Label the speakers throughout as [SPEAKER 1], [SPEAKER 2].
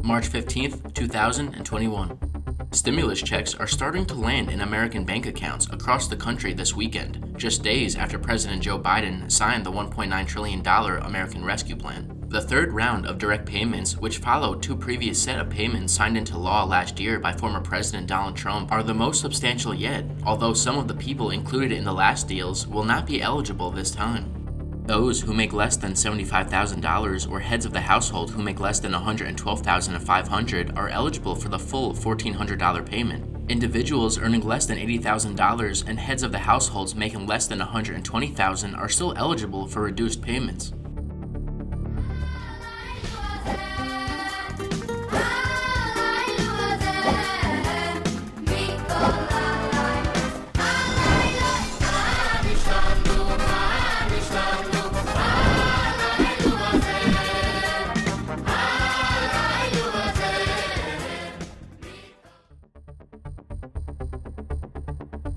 [SPEAKER 1] March 15th, 2021. Stimulus checks are starting to land in American bank accounts across the country this weekend, just days after President Joe Biden signed the $1.9 trillion American Rescue Plan. The third round of direct payments, which followed two previous set of payments signed into law last year by former President Donald Trump, are the most substantial yet, although some of the people included in the last deals will not be eligible this time. Those who make less than $75,000 or heads of the household who make less than $112,500 are eligible for the full $1,400 payment. Individuals earning less than $80,000 and heads of the households making less than $120,000 are still eligible for reduced payments.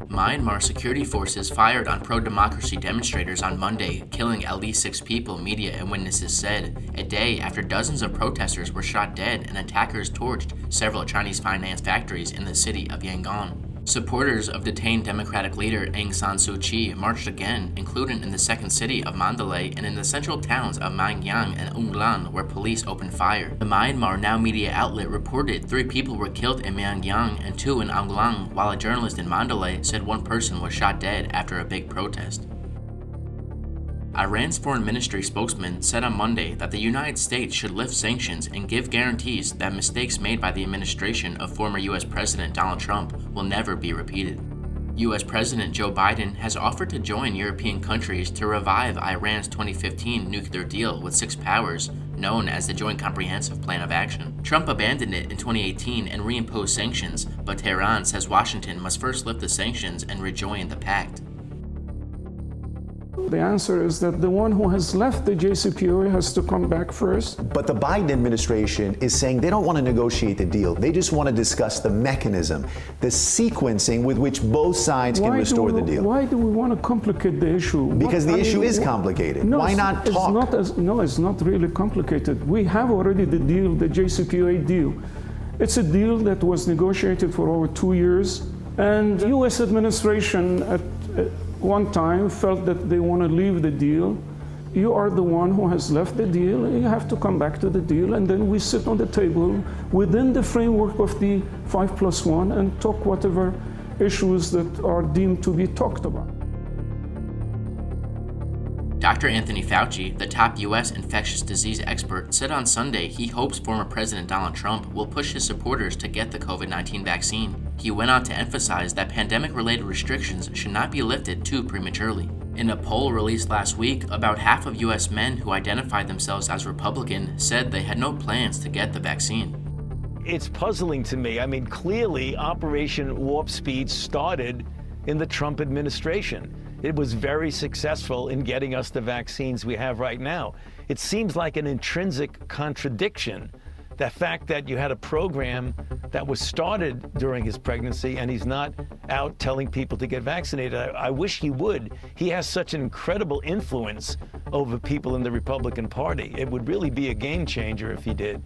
[SPEAKER 1] Myanmar security forces fired on pro-democracy demonstrators on Monday, killing at least 6 people, media and witnesses said, a day after dozens of protesters were shot dead and attackers torched several Chinese finance factories in the city of Yangon. Supporters of detained Democratic leader Aung San Suu Kyi marched again, including in the second city of Mandalay and in the central towns of Mangyang and Unglan, where police opened fire. The Myanmar Now media outlet reported 3 people were killed in Mangyang and 2 in Unglan, while a journalist in Mandalay said 1 person was shot dead after a big protest. Iran's foreign ministry spokesman said on Monday that the United States should lift sanctions and give guarantees that mistakes made by the administration of former U.S. President Donald Trump will never be repeated. U.S. President Joe Biden has offered to join European countries to revive Iran's 2015 nuclear deal with 6 powers, known as the Joint Comprehensive Plan of Action. Trump abandoned it in 2018 and reimposed sanctions, but Tehran says Washington must first lift the sanctions and rejoin the pact.
[SPEAKER 2] The answer is that the one who has left the JCPOA has to come back first.
[SPEAKER 3] But the Biden administration is saying they don't want to negotiate the deal. They just want to discuss the mechanism, the sequencing with which both sides can restore the deal.
[SPEAKER 2] Why do we want to complicate the issue?
[SPEAKER 3] Because the issue is complicated.
[SPEAKER 2] No,
[SPEAKER 3] why not talk?
[SPEAKER 2] It's not really complicated. We have already the deal, the JCPOA deal. It's a deal that was negotiated for over 2 years, and the U.S. administration at one time felt that they want to leave the deal. You are the one who has left the deal, and you have to come back to the deal, and then we sit on the table within the framework of the 5+1 and talk whatever issues that are deemed to be talked about.
[SPEAKER 1] Dr. Anthony Fauci, the top U.S. infectious disease expert, said on Sunday he hopes former President Donald Trump will push his supporters to get the COVID-19 vaccine. He went on to emphasize that pandemic-related restrictions should not be lifted too prematurely. In a poll released last week, about half of U.S. men who identified themselves as Republican said they had no plans to get the vaccine.
[SPEAKER 4] It's puzzling to me. I mean, clearly Operation Warp Speed started in the Trump administration. It was very successful in getting us the vaccines we have right now. It seems like an intrinsic contradiction, the fact that you had a program that was started during his pregnancy and he's not out telling people to get vaccinated. I wish he would. He has such an incredible influence over people in the Republican Party. It would really be a game changer if he did.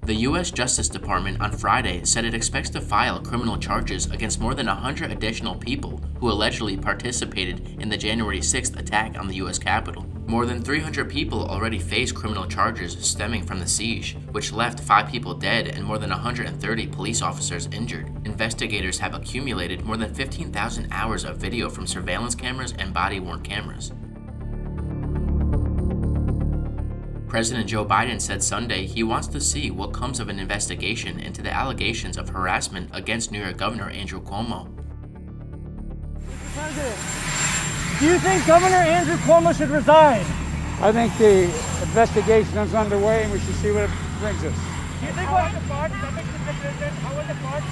[SPEAKER 1] The U.S. Justice Department on Friday said it expects to file criminal charges against more than 100 additional people who allegedly participated in the January 6th attack on the U.S. Capitol. More than 300 people already face criminal charges stemming from the siege, which left 5 people dead and more than 130 police officers injured. Investigators have accumulated more than 15,000 hours of video from surveillance cameras and body-worn cameras. President Joe Biden said Sunday he wants to see what comes of an investigation into the allegations of harassment against New York Governor Andrew Cuomo.
[SPEAKER 5] Mr. President, do you think Governor Andrew Cuomo should resign?
[SPEAKER 6] I think the investigation is underway and we should see what it brings us.
[SPEAKER 5] Do you think how will the parts